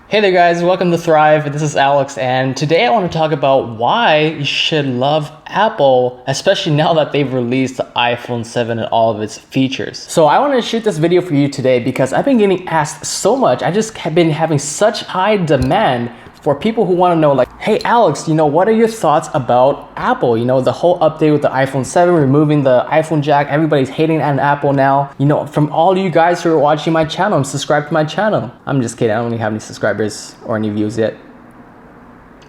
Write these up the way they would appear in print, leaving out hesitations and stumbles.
Hey there guys, welcome to Thrive. This is Alex, and today I want to talk about why you should love Apple, especially now that they've released the iPhone 7 and all of its features. So I want to shoot this video for you today because I've been getting asked so much. I just have been having such high demand for people who want to know, like, hey Alex, what are your thoughts about Apple? The whole update with the iPhone 7, removing the iPhone jack. Everybody's hating on Apple now. From all you guys who are watching my channel and subscribe to my channel. I'm just kidding, I don't really have any subscribers or any views yet,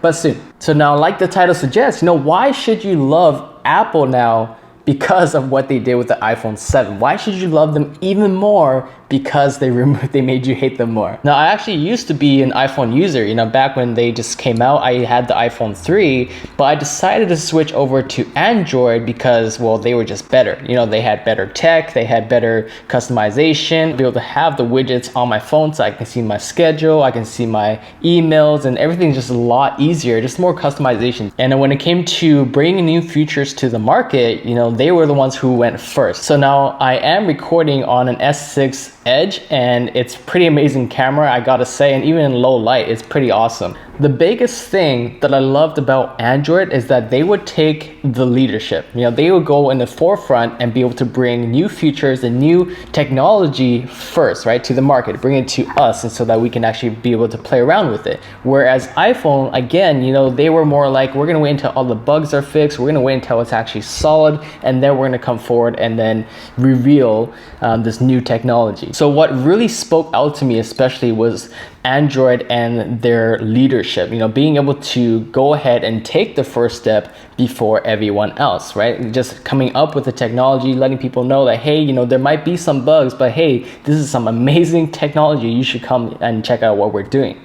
but soon. So now, like the title suggests, why should you love Apple now? Because of what they did with the iPhone 7. Why should you love them even more? Because they made you hate them more. Now, I actually used to be an iPhone user. Back when they just came out, I had the iPhone 3, but I decided to switch over to Android because, well, they were just better. They had better tech, they had better customization, be able to have the widgets on my phone so I can see my schedule, I can see my emails, and everything's just a lot easier, just more customization. And then when it came to bringing new features to the market, they were the ones who went first. So now I am recording on an S6 Edge, and it's pretty amazing camera, I gotta say, and even in low light, it's pretty awesome. The biggest thing that I loved about Android is that they would take the leadership. They would go in the forefront and be able to bring new features and new technology first, right, to the market, bring it to us, and so that we can actually be able to play around with it. Whereas iPhone, again, they were more like, we're gonna wait until all the bugs are fixed, we're gonna wait until it's actually solid, and then we're gonna come forward and then reveal this new technology. So what really spoke out to me especially was Android and their leadership, being able to go ahead and take the first step before everyone else, right? Just coming up with the technology, letting people know that, hey, there might be some bugs, but hey, this is some amazing technology. You should come and check out what we're doing.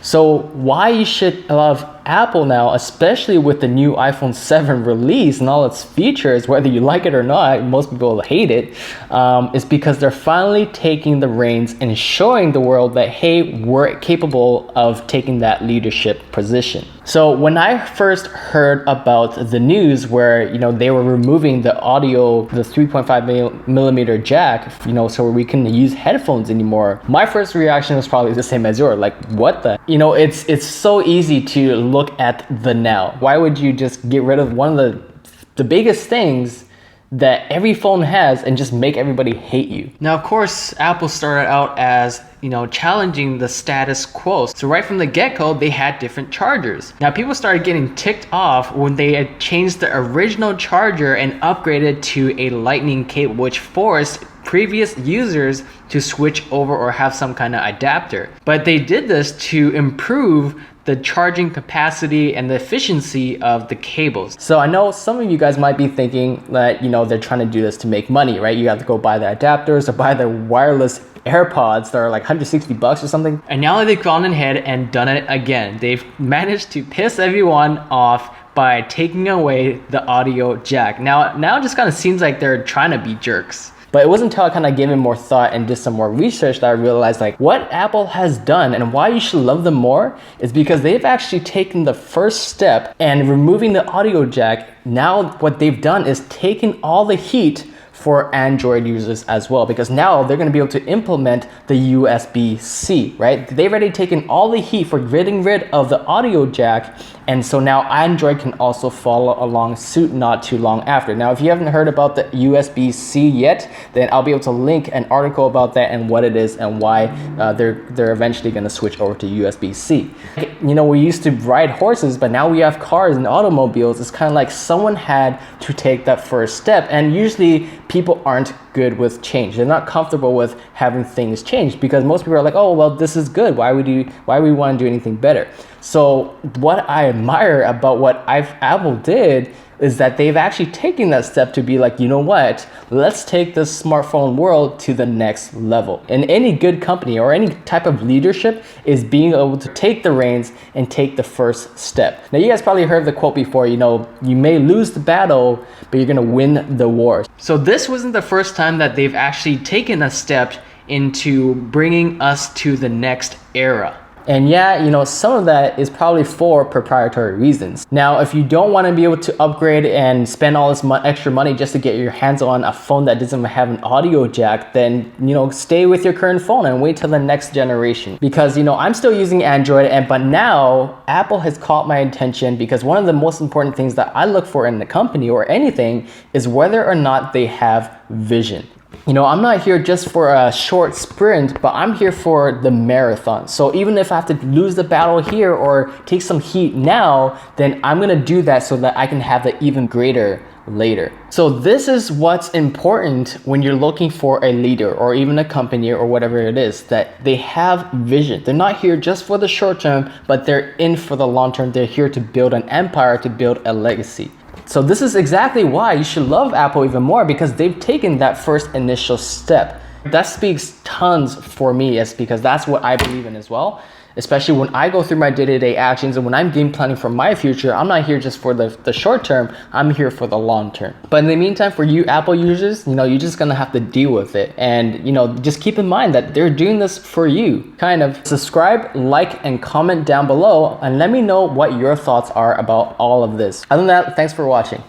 So why you should love Apple now, especially with the new iPhone 7 release and all its features, whether you like it or not, most people hate it, is because they're finally taking the reins and showing the world that, hey, we're capable of taking that leadership position. So when I first heard about the news where, they were removing the audio, the 3.5 millimeter jack, so we couldn't use headphones anymore, my first reaction was probably the same as yours. Like, what the? It's so easy to look at the now. Why would you just get rid of one of the biggest things that every phone has and just make everybody hate you? Now, of course, Apple started out as, challenging the status quo. So right from the get-go, they had different chargers. Now, people started getting ticked off when they had changed the original charger and upgraded to a lightning cable, which forced previous users to switch over or have some kind of adapter. But they did this to improve the charging capacity and the efficiency of the cables. So I know some of you guys might be thinking that, they're trying to do this to make money, right? You have to go buy the adapters or buy the wireless AirPods that are like $160 or something. And now that they've gone ahead and done it again, they've managed to piss everyone off by taking away the audio jack. Now it just kind of seems like they're trying to be jerks. But it wasn't until I kind of gave it more thought and did some more research that I realized, like, what Apple has done and why you should love them more is because they've actually taken the first step and removing the audio jack. Now what they've done is taken all the heat for Android users as well, because now they're going to be able to implement the USB-C, right? They've already taken all the heat for getting rid of the audio jack, and so now Android can also follow along suit not too long after. Now, if you haven't heard about the USB-C yet, then I'll be able to link an article about that and what it is and why they're eventually going to switch over to USB-C. We used to ride horses, but now we have cars and automobiles. It's kind of like someone had to take that first step, and usually people aren't good with change. They're not comfortable with having things changed because most people are like, oh, well, this is good. Why would we want to do anything better? So what I admire about what Apple did is that they've actually taken that step to be like, what, let's take this smartphone world to the next level. And any good company or any type of leadership is being able to take the reins and take the first step. Now, you guys probably heard the quote before, you may lose the battle, but you're gonna win the war. So this wasn't the first time that they've actually taken a step into bringing us to the next era. And yeah, you know, some of that is probably for proprietary reasons. Now, if you don't want to be able to upgrade and spend all this extra money just to get your hands on a phone that doesn't have an audio jack, then, you know, stay with your current phone and wait till the next generation. Because, you know, I'm still using Android, but now Apple has caught my attention because one of the most important things that I look for in the company or anything is whether or not they have vision. You know, I'm not here just for a short sprint, but I'm here for the marathon. So even if I have to lose the battle here or take some heat now, then I'm gonna do that so that I can have the even greater later. So this is what's important when you're looking for a leader or even a company or whatever it is, that they have vision. They're not here just for the short term, but they're in for the long term. They're here to build an empire, to build a legacy. So this is exactly why you should love Apple even more, because they've taken that first initial step. That speaks tons for me, is because that's what I believe in as well. Especially when I go through my day-to-day actions and when I'm game planning for my future, I'm not here just for the short term, I'm here for the long term. But in the meantime, for you Apple users, you know, you're just gonna have to deal with it. And, you know, just keep in mind that they're doing this for you. Kind of subscribe, like, and comment down below and let me know what your thoughts are about all of this. Other than that, thanks for watching.